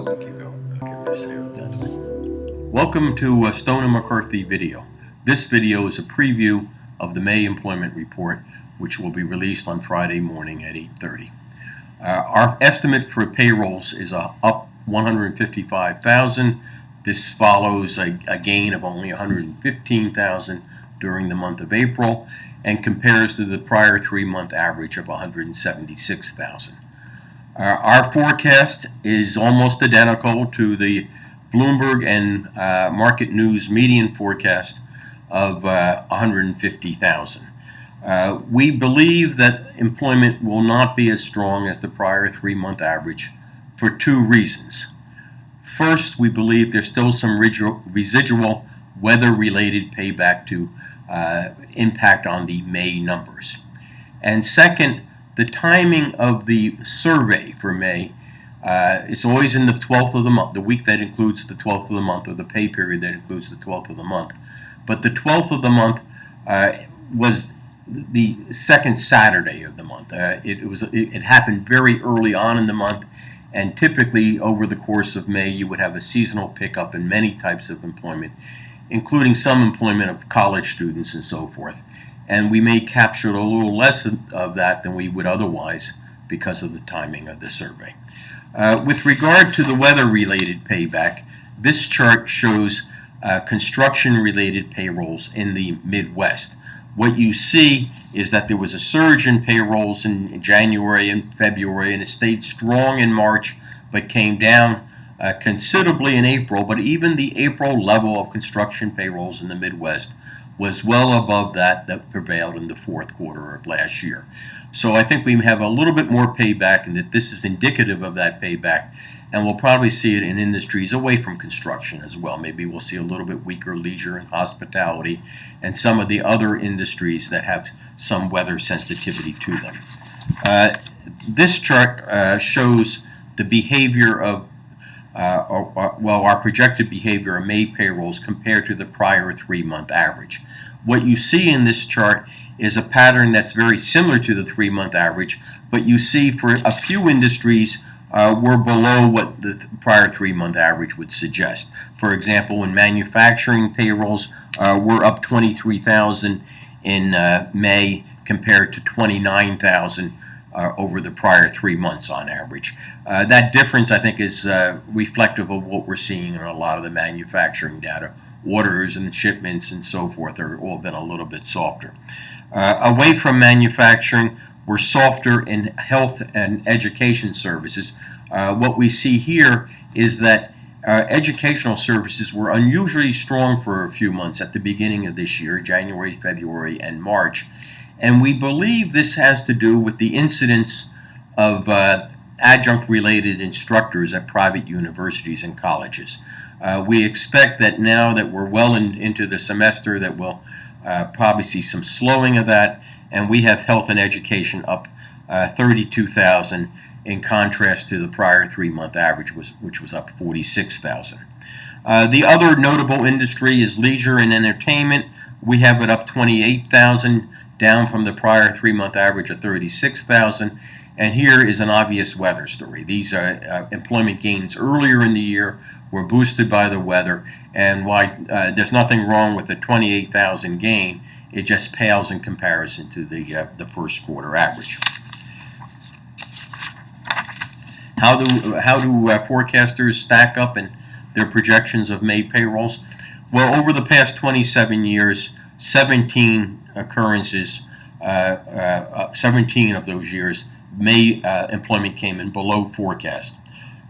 pause and keep going. Okay, we're saving that. Welcome to Stone and McCarthy video. This video is a preview of the May employment report, which will be released on Friday morning at 8:30. Our estimate for payrolls is up 155,000. This follows a gain of only 115,000 during the month of April and compares to the prior 3-month average of 176,000. Our forecast is almost identical to the Bloomberg and Market News median forecast of 150,000. We believe that employment will not be as strong as the prior 3-month average for two reasons. First, we believe there's still some residual weather-related payback to impact on the May numbers. And second, the timing of the survey for May is always in the 12th of the month, the week that includes the 12th of the month, or the pay period that includes the 12th of the month. But the 12th of the month was the second Saturday of the month. It happened very early on in the month, and typically over the course of May you would have a seasonal pickup in many types of employment, including some employment of college students and so forth. And we may capture a little less of that than we would otherwise because of the timing of the survey. With regard to the weather-related payback, this chart shows construction-related payrolls in the Midwest. What you see is that there was a surge in payrolls in January and February, and it stayed strong in March, but came down considerably in April. But even the April level of construction payrolls in the Midwest was well above that prevailed in the fourth quarter of last year. So I think we have a little bit more payback, and that this is indicative of that payback, and we'll probably see it in industries away from construction as well. Maybe we'll see a little bit weaker leisure and hospitality and some of the other industries that have some weather sensitivity to them. This chart shows the behavior of our projected behavior of May payrolls compared to the prior 3-month average. What you see in this chart is a pattern that's very similar to the 3-month average, but you see for a few industries we're below what the prior 3-month average would suggest. For example, in manufacturing payrolls, we're up 23,000 in May compared to 29,000 over the prior 3 months on average. That difference, I think, is reflective of what we're seeing in a lot of the manufacturing data. Orders and shipments and so forth are all been a little bit softer. Away from manufacturing, we're softer in health and education services. What we see here is that educational services were unusually strong for a few months at the beginning of this year, January, February, and March. And we believe this has to do with the incidence of adjunct-related instructors at private universities and colleges. We expect that now that we're well into the semester that we'll probably see some slowing of that, and we have health and education up 32,000 in contrast to the prior 3-month average, which was up 46,000. The other notable industry is leisure and entertainment. We have it up 28,000, down from the prior 3-month average of 36,000. And here is an obvious weather story. These employment gains earlier in the year were boosted by the weather, and why there's nothing wrong with the 28,000 gain. It just pales in comparison to the first quarter average. How do forecasters stack up in their projections of May payrolls? Well, over the past 27 years, 17 occurrences, 17 of those years, May employment came in below forecast.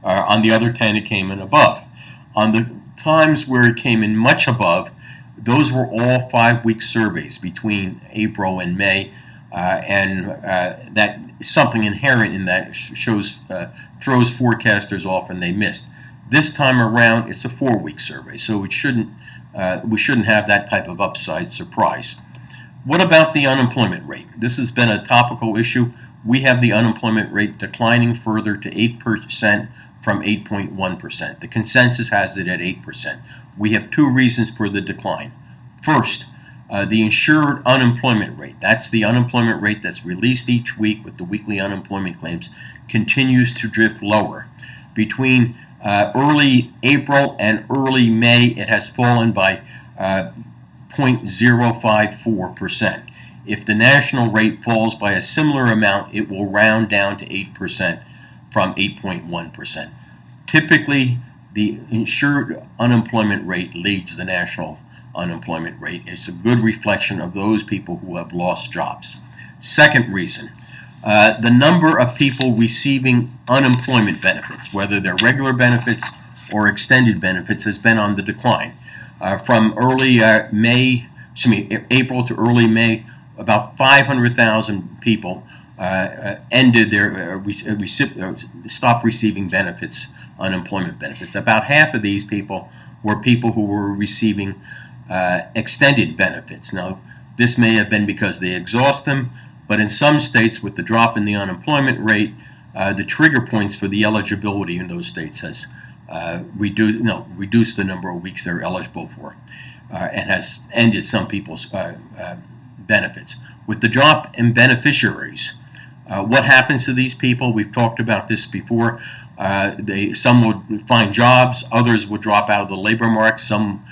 On the other 10, it came in above. On the times where it came in much above, those were all 5-week surveys between April and May, and that something inherent in that throws forecasters off, and they missed. This time around, it's a 4-week survey, so we shouldn't have that type of upside surprise. What about the unemployment rate? This has been a topical issue. We have the unemployment rate declining further to 8% from 8.1%. The consensus has it at 8%. We have two reasons for the decline. First, the insured unemployment rate, that's the unemployment rate that's released each week with the weekly unemployment claims, continues to drift lower. Between Early April and early May, it has fallen by 0.054%. If the national rate falls by a similar amount, it will round down to 8% from 8.1%. Typically, the insured unemployment rate leads the national unemployment rate. It's a good reflection of those people who have lost jobs. Second reason, the number of people receiving unemployment benefits, whether they're regular benefits or extended benefits, has been on the decline. From April to early May, about 500,000 people ended their stopped receiving benefits, unemployment benefits. About half of these people were people who were receiving extended benefits. Now, this may have been because they exhaust them, but in some states, with the drop in the unemployment rate, the trigger points for the eligibility in those states has reduced the number of weeks they're eligible for, and has ended some people's benefits. With the drop in beneficiaries, what happens to these people? We've talked about this before. Some will find jobs, others will drop out of the labor market, some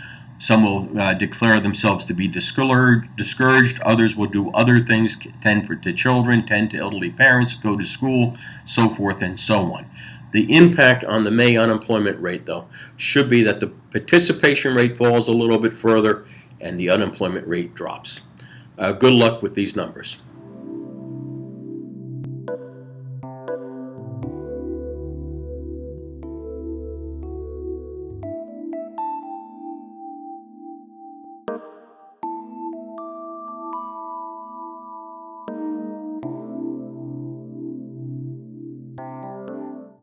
will declare themselves to be discouraged, others will do other things, tend to children, tend to elderly parents, go to school, so forth and so on. The impact on the May unemployment rate, though, should be that the participation rate falls a little bit further and the unemployment rate drops. Good luck with these numbers.